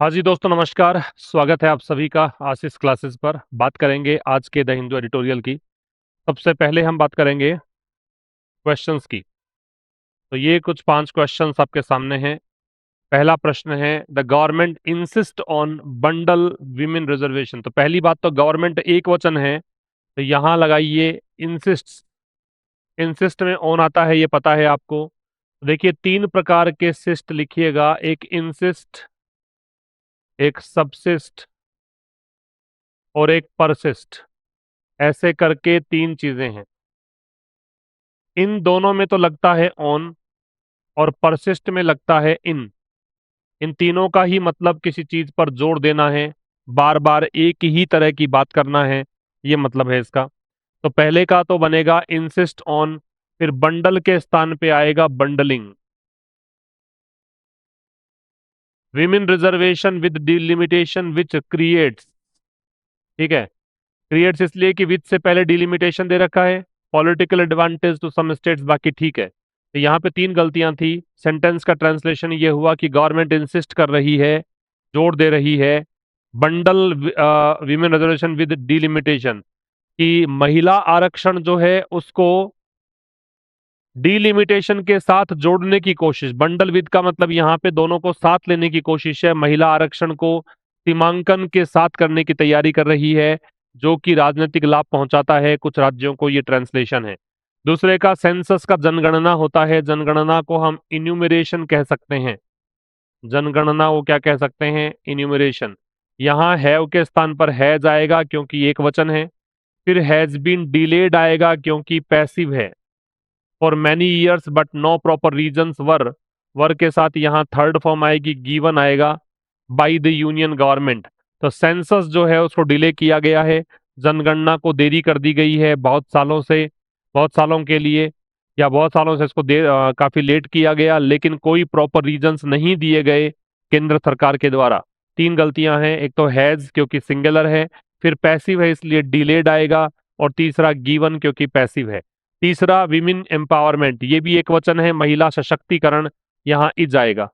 हाँ जी दोस्तों, नमस्कार। स्वागत है आप सभी का आशीष क्लासेस पर। बात करेंगे आज के द हिंदू एडिटोरियल की। सबसे पहले हम बात करेंगे क्वेश्चंस की। तो ये कुछ 5 क्वेश्चंस आपके सामने हैं। पहला प्रश्न है, the government insist on bundle women reservation. तो पहली बात तो गवर्नमेंट एक वचन है, तो यहाँ लगाइए इंसिस्ट। इंसिस्ट में ऑन आता है, ये पता है आपको। देखिए 3 प्रकार के सिस्ट लिखिएगा, एक इंसिस्ट, एक सबसिस्ट और एक परसिस्ट। ऐसे करके 3 चीजें हैं। इन दोनों में तो लगता है ऑन और परसिस्ट में लगता है इन। इन तीनों का ही मतलब किसी चीज पर जोर देना है, बार बार एक ही तरह की बात करना है, ये मतलब है इसका। तो पहले का तो बनेगा इंसिस्ट ऑन, फिर बंडल के स्थान पे आएगा bundling. Women reservation with delimitation which creates. ठीक है, क्रिएट्स इसलिए कि विच से पहले डिलिमिटेशन दे रखा है, political advantage to some states, बाकी ठीक है। तो यहाँ पे 3 गलतियां थी। सेंटेंस का ट्रांसलेशन ये हुआ कि गवर्नमेंट इंसिस्ट कर रही है, जोर दे रही है, bundle women reservation with delimitation, कि महिला आरक्षण जो है उसको डिलिमिटेशन के साथ जोड़ने की कोशिश। बंडल विद का मतलब यहाँ पे दोनों को साथ लेने की कोशिश है। महिला आरक्षण को सीमांकन के साथ करने की तैयारी कर रही है, जो कि राजनीतिक लाभ पहुंचाता है कुछ राज्यों को, ये ट्रांसलेशन है। दूसरे का सेंसस का जनगणना होता है, जनगणना को हम इन्यूमरेशन कह सकते हैं। जनगणना वो क्या कह सकते हैं, इन्यूमरेशन। यहाँ हैव के स्थान पर हैज आएगा क्योंकि एक वचन है। फिर हैज बीन डिलेड आएगा क्योंकि पैसिव है। For many years but no proper reasons were के साथ यहाँ थर्ड फॉर्म आएगी, गिवन आएगा, बाय द यूनियन गवर्नमेंट। तो सेंसस जो है उसको डिले किया गया है, जनगणना को देरी कर दी गई है बहुत सालों से, बहुत सालों के लिए, या बहुत सालों से इसको काफी लेट किया गया, लेकिन कोई प्रॉपर रीजंस नहीं दिए गए केंद्र सरकार के द्वारा। 3 गलतियां हैं, एक तो हैज क्योंकि सिंगुलर है, फिर पैसिव है इसलिए डिलेड आएगा, और तीसरा गिवन क्योंकि पैसिव है। तीसरा विमेन एम्पावरमेंट, ये भी एक वचन है, महिला सशक्तिकरण, यहाँ इज आएगा।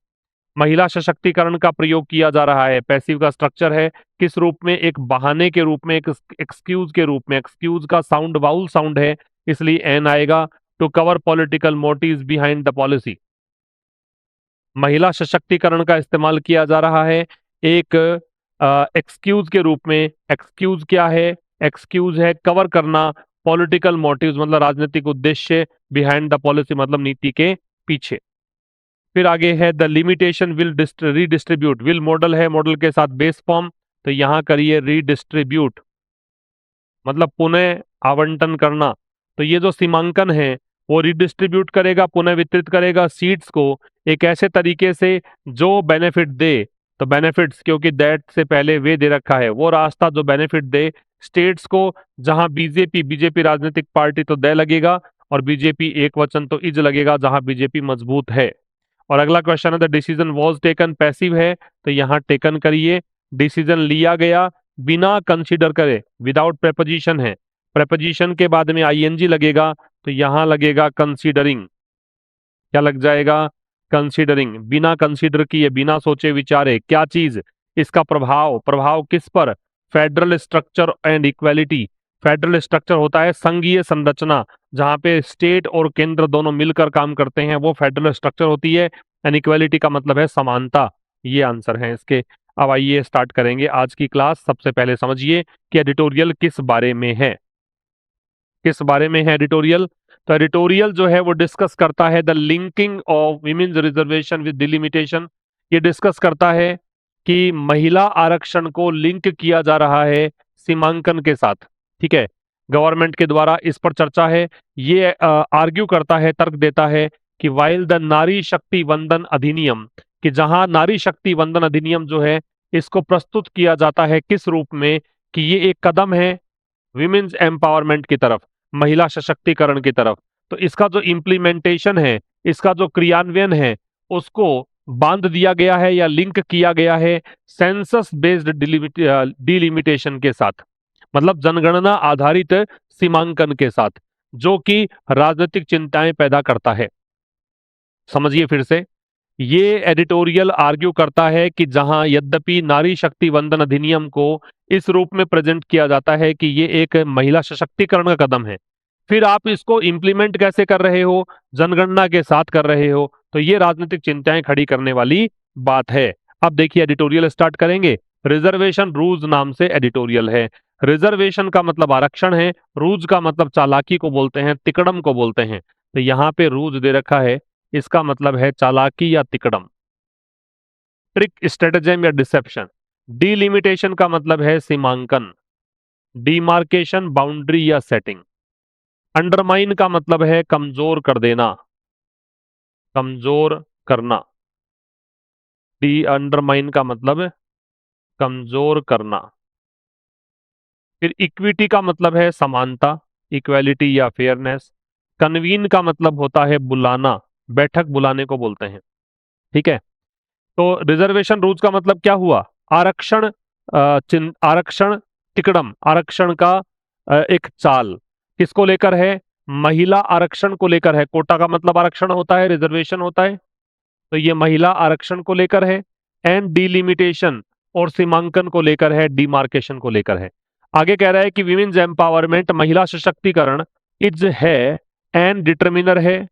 महिला सशक्तिकरण का प्रयोग किया जा रहा है, पैसिव का स्ट्रक्चर है, किस रूप में, एक बहाने के रूप में, एक एक्सक्यूज के रूप में। एक्सक्यूज का साउंड वाउल साउंड है, इसलिए एन आएगा। To cover political motives behind the policy. महिला सशक्तिकरण का इस्तेमाल किया जा रहा है एक एक्सक्यूज के रूप में। एक्सक्यूज क्या है, एक्सक्यूज है कवर करना पॉलिटिकल मोटिव्स, मतलब राजनीतिक उद्देश्य, बिहाइंड द पॉलिसी मतलब नीति के पीछे। फिर आगे है the limitation will redistribute. Will model है, मॉडल के साथ बेस फॉर्म, तो यहां करिए रीडिस्ट्रीब्यूट, मतलब पुनः आवंटन करना। तो ये जो सीमांकन है वो रिडिस्ट्रीब्यूट करेगा, पुनः वितरित करेगा सीट्स को एक ऐसे तरीके से जो बेनिफिट दे। तो बेनिफिट्स, क्योंकि दैट से पहले वे दे रखा है, वो रास्ता जो बेनिफिट दे स्टेट्स को, जहां बीजेपी बीजेपी राजनीतिक पार्टी तो दे लगेगा, और बीजेपी एक वचन तो इज लगेगा जहां बीजेपी मजबूत है। और अगला क्वेश्चन है the decision was taken, passive है, तो यहाँ टेकन करिए। डिसीजन लिया गया बिना कंसीडर करे, विदाउट प्रेपोजिशन है, प्रेपोजिशन के बाद में आईएनजी लगेगा, तो यहां लगेगा कंसीडरिंग। क्या लग जाएगा, कंसीडरिंग। बिना कंसीडर किए, बिना सोचे विचारे, क्या चीज, इसका प्रभाव। प्रभाव किस पर, federal structure and equality. Federal structure होता है संघीय संरचना, जहां पे स्टेट और केंद्र दोनों मिलकर काम करते हैं, वो फेडरल स्ट्रक्चर होती है। एंड इक्वालिटी का मतलब है समानता। ये आंसर है इसके। अब आइए स्टार्ट करेंगे आज की क्लास। सबसे पहले समझिए कि एडिटोरियल किस बारे में है। किस बारे में है एडिटोरियल, तो एडिटोरियल जो है वो डिस्कस करता है the linking of women's reservation with delimitation. ये डिस्कस करता है कि महिला आरक्षण को लिंक किया जा रहा है सीमांकन के साथ। ठीक है, गवर्नमेंट के द्वारा इस पर चर्चा है। ये आर्ग्यू करता है, तर्क देता है कि वाइल द नारी शक्ति वंदन अधिनियम, कि जहां नारी शक्ति वंदन अधिनियम जो है इसको प्रस्तुत किया जाता है किस रूप में, कि ये एक कदम है विमेन्स एम्पावरमेंट की तरफ, महिला सशक्तिकरण की तरफ। तो इसका जो इम्प्लीमेंटेशन है, इसका जो क्रियान्वयन है, उसको बांध दिया गया है या लिंक किया गया है सेंसस बेस्ड डिलिमिटेशन के साथ, मतलब जनगणना आधारित सीमांकन के साथ, जो कि राजनीतिक चिंताएं पैदा करता है। समझिए फिर से, ये एडिटोरियल आर्ग्यू करता है कि जहां यद्यपि नारी शक्ति वंदन अधिनियम को इस रूप में प्रेजेंट किया जाता है कि ये एक महिला सशक्तिकरण का कदम है, फिर आप इसको इंप्लीमेंट कैसे कर रहे हो, जनगणना के साथ कर रहे हो, तो ये राजनीतिक चिंताएं खड़ी करने वाली बात है। अब देखिए एडिटोरियल स्टार्ट करेंगे। रिजर्वेशन रूज नाम से एडिटोरियल है। रिजर्वेशन का मतलब आरक्षण है, रूज का मतलब चालाकी को बोलते हैं, तिकड़म को बोलते हैं। तो यहाँ पे रूज दे रखा है, इसका मतलब है चालाकी या तिकड़म, ट्रिक, स्ट्रेटजम या डिसेप्शन। डिलिमिटेशन का मतलब है सीमांकन, डिमार्केशन बाउंड्री या सेटिंग। अंडरमाइन का मतलब है कमजोर कर देना, कमजोर करना। डी अंडरमाइन का मतलब कमजोर करना। फिर इक्विटी का मतलब है समानता, इक्वेलिटी या फेयरनेस। कन्वीन का मतलब होता है बुलाना, बैठक बुलाने को बोलते हैं। ठीक है, तो रिजर्वेशन रूल्स का मतलब क्या हुआ, आरक्षण, आरक्षण तिकड़म, आरक्षण का एक चाल किसको लेकर है, महिला आरक्षण को लेकर है। कोटा का मतलब आरक्षण होता है, रिजर्वेशन होता है, तो ये महिला आरक्षण को लेकर है। एंड डिलिमिटेशन और सीमांकन को लेकर है, डिमार्केशन को लेकर है। आगे कह रहा है कि विमेन्स एम्पावरमेंट, महिला सशक्तिकरण, इज है एंड डिटर्मिनर है,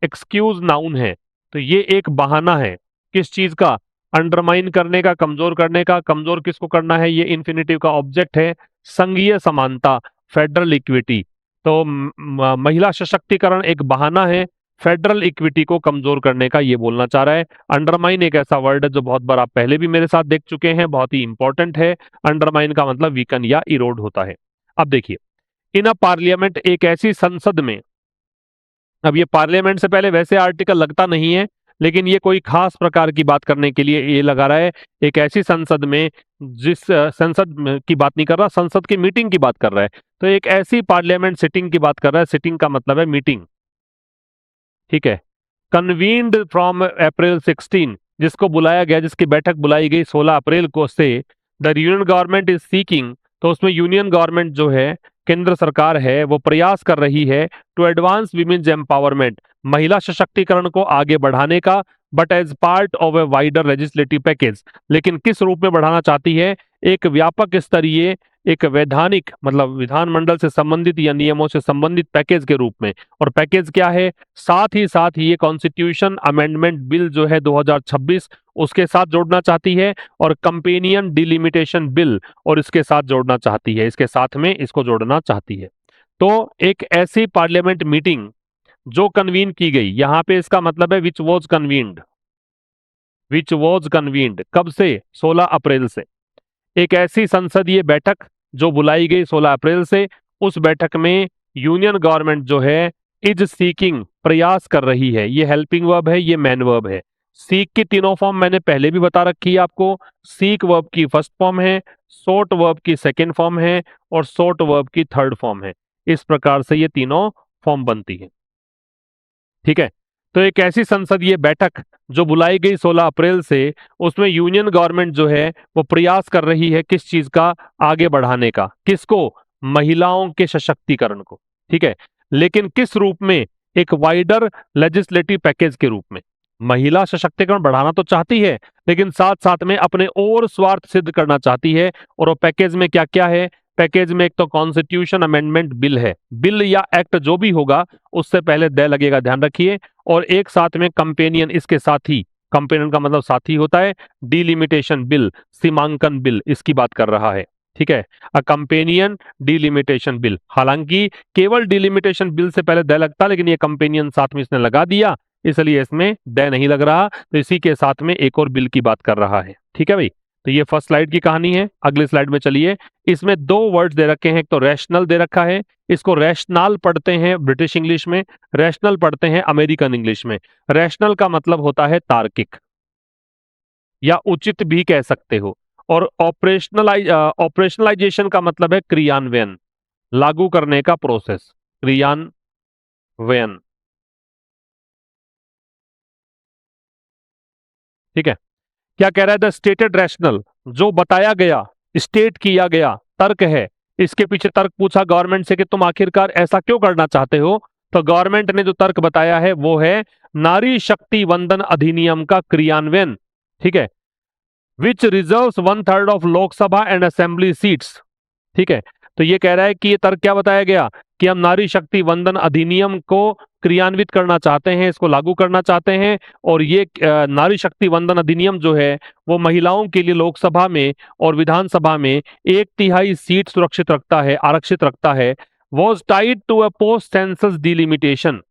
एक्सक्यूज नाउन है। तो ये एक बहाना है किस चीज का, अंडरमाइन करने का, कमजोर करने का। कमजोर किसको करना है, ये इन्फिनिटिव का ऑब्जेक्ट है। संघीय समानता, फेडरल इक्विटी। तो महिला सशक्तिकरण एक बहाना है फेडरल इक्विटी को कमजोर करने का, ये बोलना चाह रहा है। अंडरमाइन एक ऐसा वर्ड है जो बहुत बार आप पहले भी मेरे साथ देख चुके हैं, बहुत ही इंपॉर्टेंट है। अंडरमाइन का मतलब वीकन या इरोड होता है। अब देखिए, इन अ पार्लियामेंट, एक ऐसी संसद में, अब ये पार्लियामेंट से पहले वैसे आर्टिकल लगता नहीं है, लेकिन ये कोई खास प्रकार की बात करने के लिए ये लगा रहा है। एक ऐसी संसद में, जिस की बात नहीं कर रहा, संसद की मीटिंग की बात कर रहा है। तो एक ऐसी पार्लियामेंट सिटिंग की बात कर रहा है, सिटिंग का मतलब है मीटिंग। ठीक है, कन्वीन्ड फ्रॉम अप्रैल 16, जिसको बुलाया गया, जिसकी बैठक बुलाई गई 16 अप्रैल को से, the union government is seeking, तो उसमें यूनियन गवर्नमेंट जो है, केंद्र सरकार है, वो प्रयास कर रही है टू एडवांस विमेन्स एम्पावरमेंट, महिला सशक्तिकरण को आगे बढ़ाने का, but as part of a wider legislative package. लेकिन किस रूप में बढ़ाना चाहती है, एक व्यापक स्तरीय, एक वैधानिक मतलब विधानमंडल से संबंधित या नियमों से संबंधित पैकेज के रूप में। और पैकेज क्या है, साथ ही ये कॉन्स्टिट्यूशन अमेंडमेंट बिल जो है 2026, उसके साथ जोड़ना चाहती है, और कंपेनियन डिलिमिटेशन बिल और इसके साथ जोड़ना चाहती है, इसके साथ में इसको जोड़ना चाहती है। तो एक ऐसी पार्लियामेंट मीटिंग जो कन्वीन की गई, यहां पे इसका मतलब है which was convened, which was convened कब से, 16 अप्रैल से। एक ऐसी संसदीय बैठक जो बुलाई गई 16 अप्रैल से, उस बैठक में यूनियन गवर्नमेंट जो है, इज सीकिंग, प्रयास कर रही है। ये हेल्पिंग वर्ब है, ये मैन वर्ब है। सीक की तीनों फॉर्म मैंने पहले भी बता रखी है आपको। सीक वर्ब की फर्स्ट फॉर्म है, सोट वर्ब की सेकेंड फॉर्म है, और सोट वर्ब की थर्ड फॉर्म है। इस प्रकार से ये तीनों फॉर्म बनती है। ठीक है, तो एक ऐसी संसदीय बैठक जो बुलाई गई 16 अप्रैल से, उसमें यूनियन गवर्नमेंट जो है वो प्रयास कर रही है किस चीज का, आगे बढ़ाने का, किसको, महिलाओं के सशक्तिकरण को। ठीक है, लेकिन किस रूप में, एक वाइडर लेजिस्लेटिव पैकेज के रूप में। महिला सशक्तिकरण बढ़ाना तो चाहती है, लेकिन साथ साथ में अपने और स्वार्थ सिद्ध करना चाहती है। और वो पैकेज में क्या क्या है, पैकेज में एक तो कॉन्स्टिट्यूशन अमेंडमेंट बिल है, बिल या एक्ट जो भी होगा, उससे पहले दे लगेगा, ध्यान रखिए। और एक साथ में कंपेनियन, इसके साथी, कंपेनियन का मतलब साथी होता है, डिलिमिटेशन बिल, सीमांकन बिल, इसकी बात कर रहा है। ठीक है, अ कंपेनियन डिलिमिटेशन बिल। हालांकि केवल डिलिमिटेशन बिल से पहले दे लगता, लेकिन ये कंपेनियन साथ में इसने लगा दिया, इसलिए इसमें दे नहीं लग रहा। तो इसी के साथ में एक और बिल की बात कर रहा है। ठीक है भाई, तो ये फर्स्ट स्लाइड की कहानी है। अगली स्लाइड में चलिए। इसमें दो वर्ड्स दे रखे हैं, एक तो रैशनल दे रखा है, इसको रैशनल पढ़ते हैं ब्रिटिश इंग्लिश में, रैशनल पढ़ते हैं अमेरिकन इंग्लिश में। रैशनल का मतलब होता है तार्किक, या उचित भी कह सकते हो। और ऑपरेशनलाइजेशन का मतलब है क्रियान्वयन, लागू करने का प्रोसेस, क्रियान्वयन। ठीक है, क्या कह रहा है, द स्टेटेड रैशनल, जो बताया गया, स्टेट किया गया तर्क है। इसके पीछे तर्क पूछा गवर्नमेंट से कि तुम आखिरकार ऐसा क्यों करना चाहते हो, तो गवर्नमेंट ने जो तर्क बताया है वो है नारी शक्ति वंदन अधिनियम का क्रियान्वयन, ठीक है, which reserves 1/3 of Lok Sabha and assembly seats, ठीक है। तो ये कह रहा है कि ये तर्क क्या बताया गया कि हम नारी शक्ति वंदन अधिनियम को क्रियान्वित करना चाहते हैं, इसको लागू करना चाहते हैं, और ये नारी शक्ति वंदन अधिनियम जो है वो महिलाओं के लिए लोकसभा में और विधानसभा में 1/3 सीट सुरक्षित रखता है, आरक्षित रखता है। Was tied to a post census delimitation.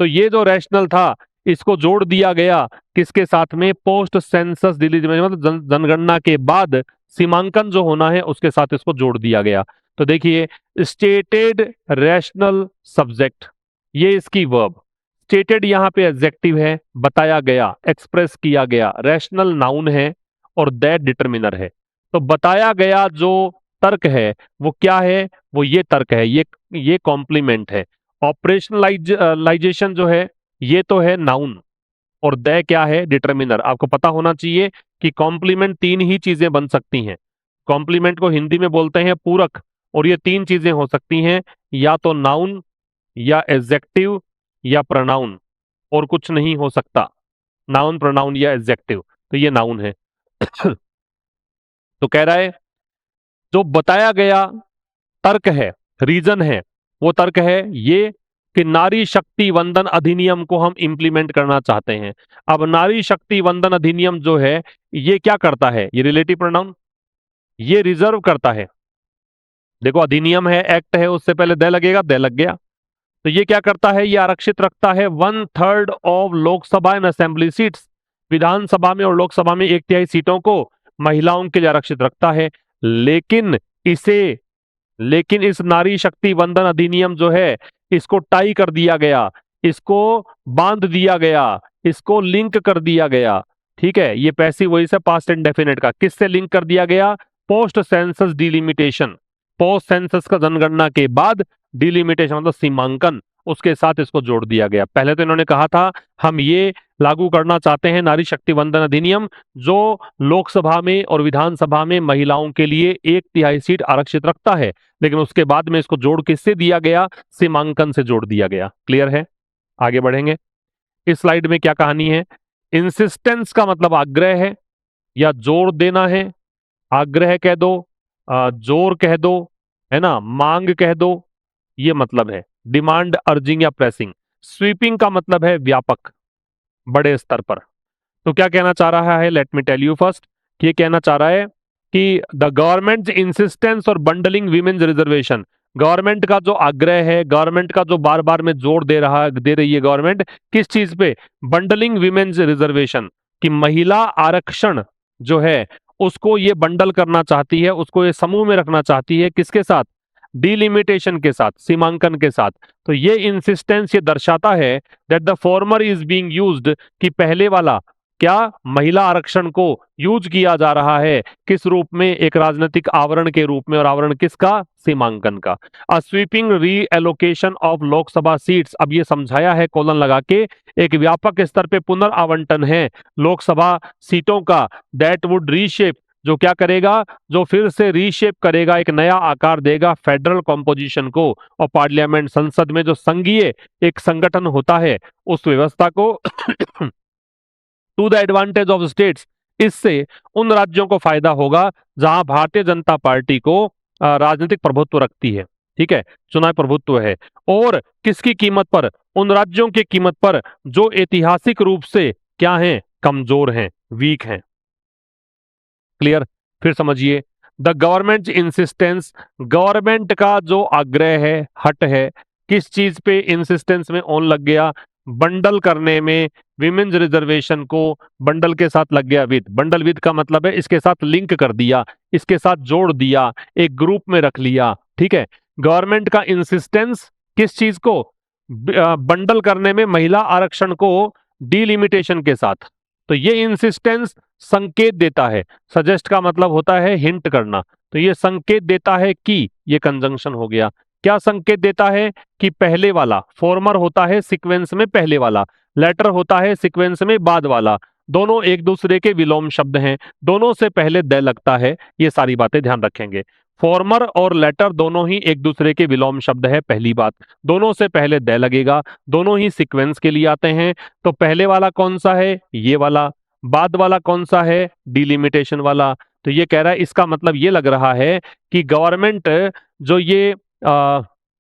तो ये जो रैशनल था इसको जोड़ दिया गया किसके साथ में, पोस्ट सेंसस डिलिमिटेशन, मतलब जनगणना के बाद सीमांकन जो होना है उसके साथ इसको जोड़ दिया गया। तो देखिए, स्टेटेड रैशनल सब्जेक्ट, ये इसकी वर्ब, स्टेटेड यहां पे एडजेक्टिव है, बताया गया, एक्सप्रेस किया गया, रैशनल नाउन है, और दैट डिटरमिनर है। तो बताया गया जो तर्क है वो क्या है, वो ये तर्क है, ये कॉम्प्लीमेंट है। ऑपरेशनलाइजेशन जो है ये तो है नाउन, और द क्या है, डिटरमिनर। आपको पता होना चाहिए कि कॉम्प्लीमेंट तीन ही चीजें बन सकती हैं। कॉम्प्लीमेंट को हिंदी में बोलते हैं पूरक, और ये तीन चीजें हो सकती हैं, या तो नाउन, या एडजेक्टिव, या प्रोनाउन, और कुछ नहीं हो सकता। नाउन, प्रोनाउन या एडजेक्टिव, तो ये नाउन है। तो कह रहा है जो बताया गया तर्क है, रीजन है, वो तर्क है ये कि नारी शक्ति वंदन अधिनियम को हम इंप्लीमेंट करना चाहते हैं। अब नारी शक्ति वंदन अधिनियम जो है ये क्या करता है, ये रिलेटिव प्रोनाउन, ये रिजर्व करता है। देखो, अधिनियम है, एक्ट है, उससे पहले द लगेगा, द लग गया। तो ये क्या करता है, ये आरक्षित रखता है 1/3 of Lok Sabha and assembly seats, विधानसभा में और लोकसभा में 1/3 सीटों को महिलाओं के लिए आरक्षित रखता है। लेकिन लेकिन इस नारी शक्ति वंदन अधिनियम जो है इसको टाई कर दिया गया, इसको बांध दिया गया, इसको लिंक कर दिया गया, ठीक है। ये पैसिव वॉइस है पास्ट इंडेफिनिट का। किससे लिंक कर दिया गया, post census delimitation, post census का जनगणना के बाद डिलिमिटेशन मतलब सीमांकन, उसके साथ इसको जोड़ दिया गया। पहले तो इन्होंने कहा था हम ये लागू करना चाहते हैं नारी शक्ति वंदन अधिनियम जो लोकसभा में और विधानसभा में महिलाओं के लिए 1/3 सीट आरक्षित रखता है, लेकिन उसके बाद में इसको जोड़ किससे दिया गया, सीमांकन से जोड़ दिया गया। क्लियर है, आगे बढ़ेंगे। इस स्लाइड में क्या कहानी है, इंसिस्टेंस का मतलब आग्रह है या जोर देना है, आग्रह कह दो, जोर कह दो, है ना, मांग कह दो, ये मतलब है डिमांड, अर्जिंग या प्रेसिंग। स्वीपिंग का मतलब है व्यापक, बड़े स्तर पर। तो क्या कहना चाह रहा है, let me tell you first, ये कहना चाह रहा है कि द गवर्नमेंट इंसिस्टेंस और बंडलिंग वीमेन्स रिजर्वेशन, गवर्नमेंट का जो आग्रह है, गवर्नमेंट का जो बार बार में जोर दे रही है गवर्नमेंट, किस चीज पे, बंडलिंग वीमेन्स रिजर्वेशन, कि महिला आरक्षण जो है उसको ये बंडल करना चाहती है, उसको ये समूह में रखना चाहती है, किसके साथ, डिलिमिटेशन के साथ, सीमांकन के साथ। तो ये इंसिस्टेंस ये दर्शाता है that the former is being used, कि पहले वाला क्या, महिला आरक्षण को यूज किया जा रहा है किस रूप में, एक राजनीतिक आवरण के रूप में, और आवरण किसका, सीमांकन का। अ स्वीपिंग री एलोकेशन ऑफ लोकसभा सीट्स, अब ये समझाया है कोलन लगा के, एक व्यापक स्तर पे पुनर्आवंटन है लोकसभा सीटों का, दैट वुड रीशेप, जो क्या करेगा, जो फिर से रीशेप करेगा, एक नया आकार देगा फेडरल कॉम्पोजिशन को, और पार्लियामेंट, संसद में जो संघीय एक संगठन होता है उस व्यवस्था को to the advantage of states, इससे उन राज्यों को फायदा होगा जहां भारतीय जनता पार्टी को राजनीतिक प्रभुत्व रखती है, ठीक है, चुनाव प्रभुत्व है, और किसकी कीमत पर, उन राज्यों की कीमत पर जो ऐतिहासिक रूप से क्या हैं, कमजोर हैं, वीक हैं। क्लियर, फिर समझिए, द गवर्नमेंट इंसिस्टेंस, गवर्नमेंट का जो आग्रह है, हट है, किस चीज पे इंसिस्टेंस में ऑन लग गया, बंडल करने में, विमेन्स रिजर्वेशन को बंडल के साथ लग गया विद, बंडल विद का मतलब है इसके साथ लिंक कर दिया, इसके साथ जोड़ दिया, एक ग्रुप में रख लिया, ठीक है। गवर्नमेंट का इंसिस्टेंस किस चीज को, बंडल करने में महिला आरक्षण को डिलिमिटेशन के साथ। तो ये इंसिस्टेंस संकेत देता है, सजेस्ट का मतलब होता है हिंट करना, तो ये संकेत देता है कि, ये कंजंक्शन हो गया, क्या संकेत देता है कि पहले वाला, फॉर्मर होता है सीक्वेंस में पहले वाला, लेटर होता है सीक्वेंस में बाद वाला, दोनों एक दूसरे के विलोम शब्द हैं, दोनों से पहले द लगता है, ये सारी बातें ध्यान रखेंगे। फॉर्मर और लेटर दोनों ही एक दूसरे के विलोम शब्द है। पहली बात, दोनों से पहले द लगेगा, दोनों ही सीक्वेंस के लिए आते हैं। तो पहले वाला कौन सा है? ये वाला। बाद वाला कौन सा है? डिलिमिटेशन वाला। तो ये कह रहा है, इसका मतलब ये लग रहा है कि गवर्नमेंट जो ये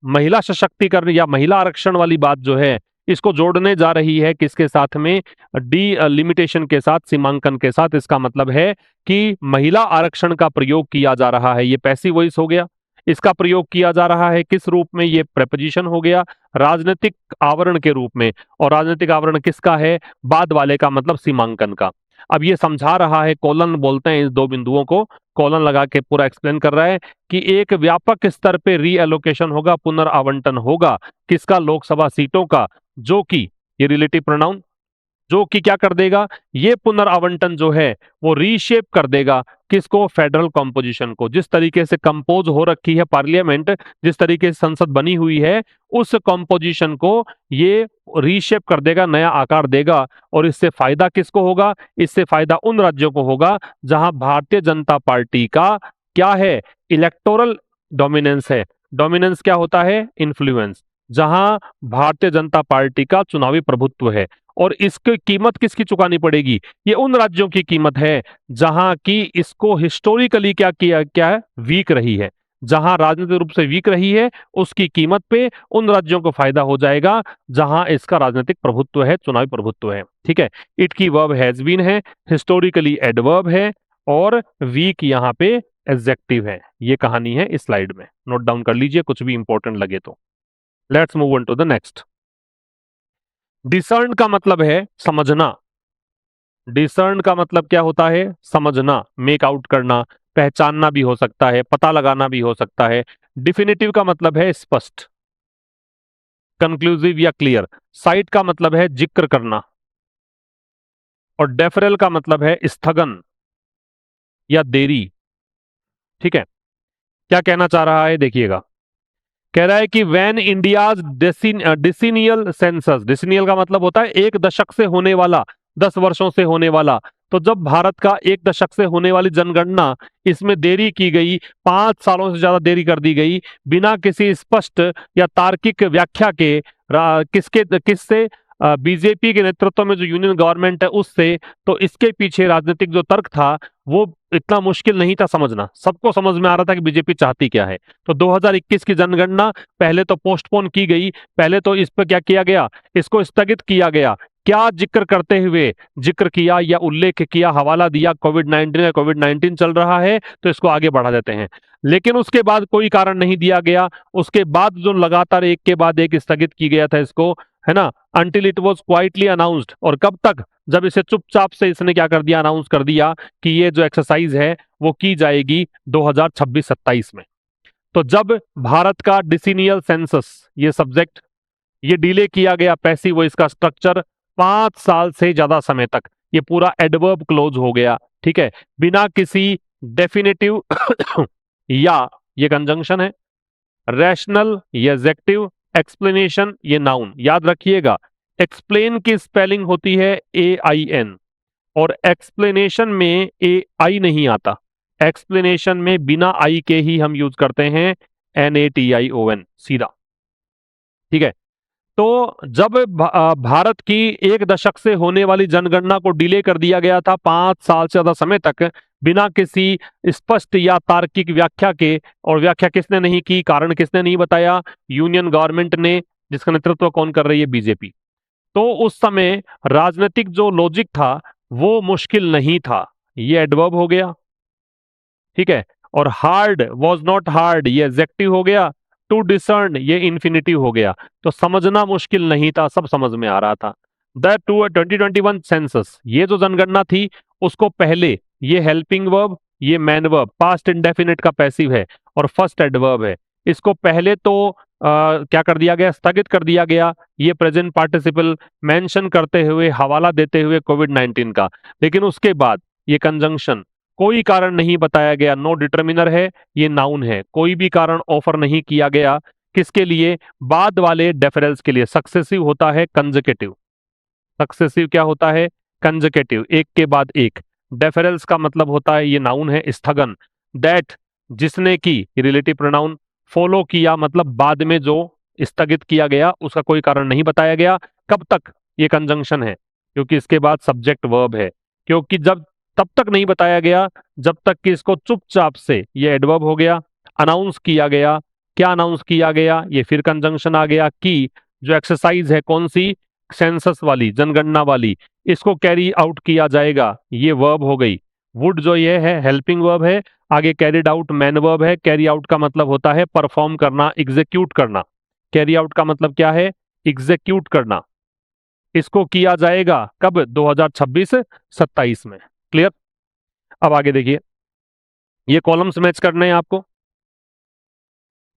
महिला सशक्तिकरण या महिला आरक्षण वाली बात जो है, इसको जोड़ने जा रही है किसके साथ में? डी लिमिटेशन के साथ, सीमांकन के साथ। इसका मतलब है कि महिला आरक्षण का प्रयोग किया जा रहा है, ये पैसिव वॉइस हो गया। इसका प्रयोग किया जा रहा है किस रूप में? ये प्रेपोजिशन हो गया, राजनीतिक आवरण के रूप में। और राजनीतिक आवरण किसका है? बाद वाले का, मतलब सीमांकन का। अब ये समझा रहा है, कॉलन बोलते हैं इस दो बिंदुओं को, कॉलन लगा के पूरा एक्सप्लेन कर रहा है कि एक व्यापक स्तर पे रीएलोकेशन होगा, पुनर्आवंटन होगा किसका? लोकसभा सीटों का, जो कि ये रिलेटिव प्रोनाउन, जो कि क्या कर देगा? ये पुनर्आवंटन जो है वो रीशेप कर देगा किसको? फेडरल कॉम्पोजिशन को। जिस तरीके से कंपोज हो रखी है पार्लियामेंट, जिस तरीके से संसद बनी हुई है, उस कॉम्पोजिशन को ये रीशेप कर देगा, नया आकार देगा। और इससे फायदा किसको होगा? इससे फायदा उन राज्यों को होगा जहां भारतीय जनता पार्टी का क्या है? इलेक्टोरल डोमिनेंस है। डोमिनेंस क्या होता है? इन्फ्लुएंस। जहां भारतीय जनता पार्टी का चुनावी प्रभुत्व है। और इसकी कीमत किसकी चुकानी पड़ेगी? ये उन राज्यों की कीमत है जहां की इसको हिस्टोरिकली क्या है? वीक रही है। जहां राजनीतिक रूप से वीक रही है, उसकी कीमत पे उन राज्यों को फायदा हो जाएगा जहां इसका राजनीतिक प्रभुत्व है, चुनावी प्रभुत्व है। ठीक है। इट की वर्ब हैज बीन है, हिस्टोरिकली एडवर्ब है, और वीक यहाँ पे एडजेक्टिव है। ये कहानी है इस स्लाइड में, नोट डाउन कर लीजिए कुछ भी इंपॉर्टेंट लगे तो। Let's move on to the next. Discern का मतलब है समझना। डिसर्न का मतलब क्या होता है? समझना, मेक आउट करना, पहचानना भी हो सकता है, पता लगाना भी हो सकता है। डिफिनिटिव का मतलब है स्पष्ट, कंक्लूसिव या क्लियर। साइट का मतलब है जिक्र करना। और डेफरल का मतलब है स्थगन या देरी। ठीक है। क्या कहना चाह रहा है देखिएगा। कह रहा है कि वैन इंडियाज डिसिनियल सेंसस, डिसिनियल का मतलब होता है एक दशक से होने वाला, 10 वर्षों से होने वाला। तो जब भारत का एक दशक से होने वाली जनगणना, इसमें देरी की गई, 5 सालों से ज्यादा देरी कर दी गई, बिना किसी स्पष्ट या तार्किक व्याख्या के, किससे? बीजेपी के नेतृत्व में जो यूनियन गवर्नमेंट है उससे। तो इसके पीछे राजनीतिक जो तर्क था वो इतना मुश्किल नहीं था समझना, सबको समझ में आ रहा था कि बीजेपी चाहती क्या है। तो 2021 की जनगणना पहले तो पोस्टपोन की गई, पहले तो इस पर क्या किया गया? इसको स्थगित किया गया। क्या जिक्र करते हुए? जिक्र किया या उल्लेख किया, हवाला दिया कोविड-19 है, कोविड-19 चल रहा है तो इसको आगे बढ़ा देते हैं। लेकिन उसके बाद कोई कारण नहीं दिया गया। उसके बाद जो लगातार एक के बाद एक स्थगित की गया था इसको, है ना, until it was quietly announced. और कब तक? जब इसे चुपचाप से इसने क्या कर दिया? अनाउंस कर दिया कि ये जो एक्सरसाइज है वो की जाएगी 2026-27 में। तो जब भारत का डिसिनियल सेंसस, ये सब्जेक्ट, ये डिले किया गया, पैसिव वॉइस का स्ट्रक्चर 5 साल से ज्यादा समय तक, ये पूरा एडवर्ब क्लोज हो गया। ठीक है। बिना किसी डेफिनेटिव या, ये कंजंक्शन है, रैशनल ये एडजेक्टिव, एक्सप्लेनेशन ये नाउन। याद रखिएगा, एक्सप्लेन की स्पेलिंग होती है AIN, और एक्सप्लेनेशन में AI नहीं आता। एक्सप्लेनेशन में बिना आई के ही हम यूज करते हैं NATION, सीधा। ठीक है। तो जब भारत की एक दशक से होने वाली जनगणना को डिले कर दिया गया था 5 साल से ज्यादा समय तक, बिना किसी स्पष्ट या तार्किक व्याख्या के, और व्याख्या किसने नहीं की, कारण किसने नहीं बताया? यूनियन गवर्नमेंट ने, जिसका नेतृत्व कौन कर रही है? बीजेपी। तो उस समय राजनीतिक जो लॉजिक था वो मुश्किल नहीं था, ये एडवर्ब हो गया। ठीक है। और हार्ड वॉज नॉट हार्ड, ये एडजेक्टिव हो गया। टू डिसर्न ये इन्फिनिटिव हो गया। तो समझना मुश्किल नहीं था, सब समझ में आ रहा था। द 2021 सेंसस, ये जो जनगणना थी उसको पहले ये हेल्पिंग वर्ब, ये मैन वर्ब, पास्ट इंडेफिनिट का पैसिव है और फर्स्ट एडवर्ब है, इसको पहले तो क्या कर दिया गया? स्थगित कर दिया गया। ये प्रेजेंट पार्टिसिपल मेंशन करते हुए, हवाला देते हुए कोविड-19 का। लेकिन उसके बाद ये कंजंक्शन, कोई कारण नहीं बताया गया, नो डिटर्मिनर है, ये नाउन है, कोई भी कारण ऑफर नहीं किया गया। किसके लिए? बाद वाले डेफरेंस के लिए। सक्सेसिव होता है कंजकेटिव, सक्सेसिव क्या होता है? कंजकेटिव, एक के बाद एक। डेफरेंस का मतलब होता है, ये नाउन है, स्थगन। दैट जिसने की रिलेटिव प्रोनाउन, फॉलो किया मतलब बाद में जो स्थगित किया गया उसका कोई कारण नहीं बताया गया, कब तक ये कंजंक्शन है क्योंकि इसके बाद सब्जेक्ट वर्ब है, क्योंकि जब तब तक नहीं बताया गया जब तक कि इसको चुपचाप से ये एडवर्ब हो गया, अनाउंस किया गया, क्या अनाउंस किया गया, ये फिर कंजंक्शन आ गया कि जो एक्सरसाइज है कौन सी, सेंसस वाली, जनगणना वाली, इसको कैरी आउट किया जाएगा, ये वर्ब हो गई। वुड जो ये है हेल्पिंग वर्ब है, आगे कैरिड आउट मैन वर्ब है। कैरी आउट का मतलब होता है परफॉर्म करना, एग्जीक्यूट करना। कैरी आउट का मतलब क्या है, एग्जीक्यूट करना। इसको किया जाएगा कब, 2026-27 में। क्लियर। अब आगे देखिए, ये कॉलम्स मैच करने हैं आपको,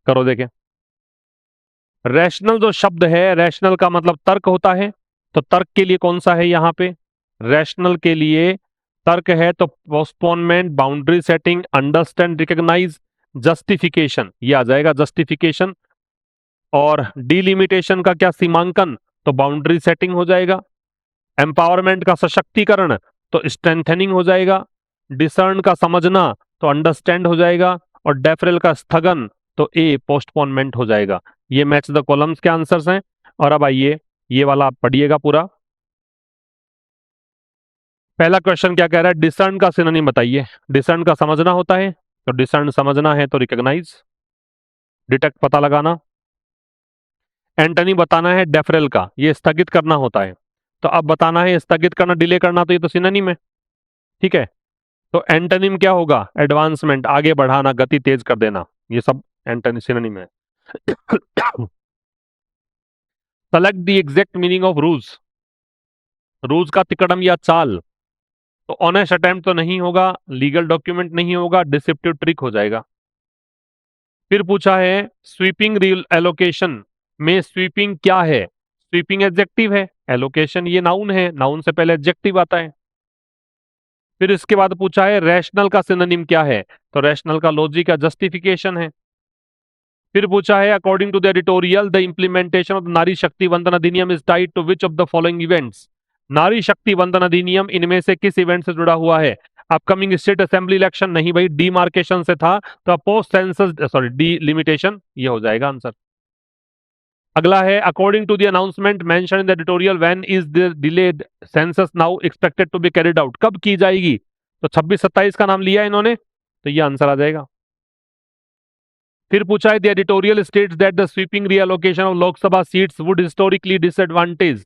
करो देखें। रैशनल जो शब्द है, रैशनल का मतलब तर्क होता है, तो तर्क के लिए कौन सा है यहां पे, रैशनल के लिए तर्क है तो postponement, boundary setting, understand, recognise, justification, ये आ जाएगा जस्टिफिकेशन। और डिलिमिटेशन का क्या, सीमांकन, तो बाउंड्री सेटिंग हो जाएगा। एम्पावरमेंट का सशक्तिकरण तो स्ट्रेंथनिंग हो जाएगा। डिसर्न का समझना तो अंडरस्टैंड हो जाएगा। और डेफरल का स्थगन तो ए पोस्टपोनमेंट हो जाएगा। ये मैच द कॉलम्स के आंसर्स हैं। और अब आइए ये वाला आप पढ़िएगा पूरा। पहला क्वेश्चन क्या कह रहा है, डिसर्न का सिनोनिम बताइए। डिसर्न का समझना होता है, तो डिसर्न समझना है तो रिकॉग्नाइज, डिटेक्ट पता लगाना। एंटनी बताना है डेफरल का, ये स्थगित करना होता है, तो अब बताना है स्थगित करना, डिले करना, तो ये तो सिनोनिम है। ठीक है, तो एंटोनिम क्या होगा, एडवांसमेंट, आगे बढ़ाना, गति तेज कर देना, ये सब एंटोनिम सिनोनिम है। Select the exact meaning of ruse, ruse का तिकड़म या चाल, तो ऑनेस्ट अटेम्प्ट तो नहीं होगा, लीगल डॉक्यूमेंट नहीं होगा, डिसेप्टिव ट्रिक हो जाएगा। फिर पूछा है स्वीपिंग रील एलोकेशन में स्वीपिंग क्या है, स्वीपिंग एडजेक्टिव है, एलोकेशन ये नाउन है, नाउन से पहले एडजेक्टिव आता है। फिर इसके बाद पूछा है रैशनल का सिनोनिम क्या है, तो रैशनल का लॉजिक या जस्टिफिकेशन है। फिर पूछा है according to the editorial the implementation of Nari Shakti Vandan Adhiniyam is tied to which of the following events, Nari Shakti Vandan अधिनियम इनमें से किस इवेंट से जुड़ा हुआ है। अपकमिंग स्टेट असेंबली इलेक्शन नहीं भाई, डीमार्केशन से था, तो post census sorry delimitation, ये हो जाएगा आंसर। अगला है according to the announcement mention in the editorial when is the delayed census now expected to be carried out, कब की जाएगी, तो 26-27 का नाम लिया इन्होंने, तो ये आंसर आ जाएगा। फिर पूछा है the editorial states that the sweeping reallocation of Lok Sabha seats would historically disadvantage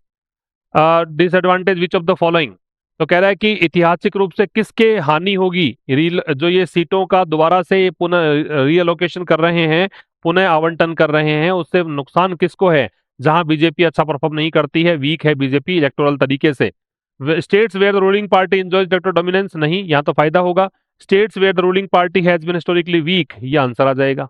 which of the following, तो कह रहा है कि ऐतिहासिक रूप से किसके हानि होगी, जो ये सीटों का दोबारा से पुनः रीअलोकेशन कर रहे हैं, पुनः आवंटन कर रहे हैं, उससे नुकसान किसको है, जहां बीजेपी अच्छा परफॉर्म नहीं करती है, वीक है बीजेपी इलेक्टोरल तरीके से। States where the ruling party enjoys electoral dominance, नहीं, यहाँ तो फायदा होगा। States where the ruling party has been historically weak, ये आंसर आ जाएगा।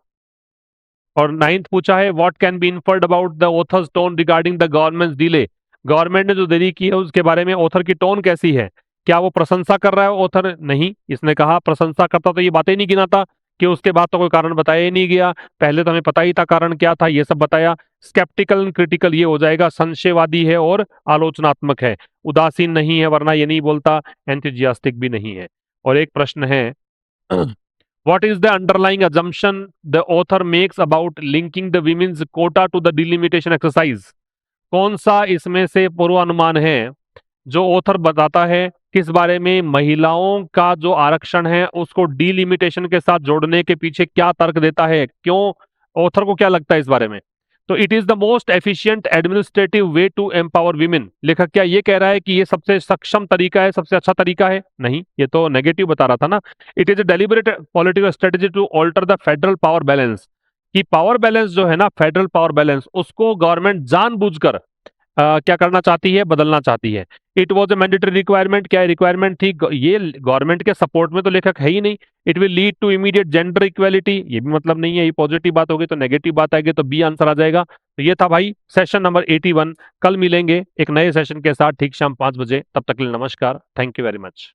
और नाइन्थ पूछा है what can be inferred about the author's tone regarding the government delay, government ने जो देरी की है उसके बारे में ऑथर की टोन कैसी है, क्या वो प्रशंसा कर रहा है ऑथर, नहीं, इसने कहा प्रशंसा करता तो ये बातें नहीं गिनाता कि उसके बाद तो कोई कारण बताया ही नहीं गया, पहले तो हमें पता ही था कारण क्या था, ये सब बताया। स्केप्टिकल एंड क्रिटिकल ये हो जाएगा, संशयवादी है और आलोचनात्मक है, उदासीन नहीं है वरना ये नहीं बोलता, एंथुजियास्टिक भी नहीं है। और एक प्रश्न है what is the underlying assumption the author makes about linking the women's quota to the delimitation exercise, कौन सा इसमें से पूर्वानुमान है जो ऑथर बताता है किस बारे में, महिलाओं का जो आरक्षण है उसको डीलिमिटेशन के साथ जोड़ने के पीछे क्या तर्क देता है, क्यों, ऑथर को क्या लगता है इस बारे में। तो it is the most efficient administrative way to empower women, लेखक क्या ये कह रहा है कि ये सबसे सक्षम तरीका है, सबसे अच्छा तरीका है, नहीं, ये तो नेगेटिव बता रहा था ना। It is a deliberate political strategy to alter the federal power balance, कि पावर बैलेंस जो है ना, फेडरल पावर बैलेंस, उसको गवर्नमेंट जानबूझकर क्या करना चाहती है, बदलना चाहती है। It was a mandatory requirement, क्या रिक्वायरमेंट थी, ये गवर्नमेंट के सपोर्ट में तो लेखक है ही नहीं। It will lead to immediate gender equality, ये भी मतलब नहीं है, ये पॉजिटिव बात होगी, तो नेगेटिव बात आएगी, तो बी आंसर आ जाएगा। तो ये था भाई सेशन नंबर 81। कल मिलेंगे एक नए सेशन के साथ ठीक शाम 5 बजे, तब तक के लिए नमस्कार, थैंक यू वेरी मच।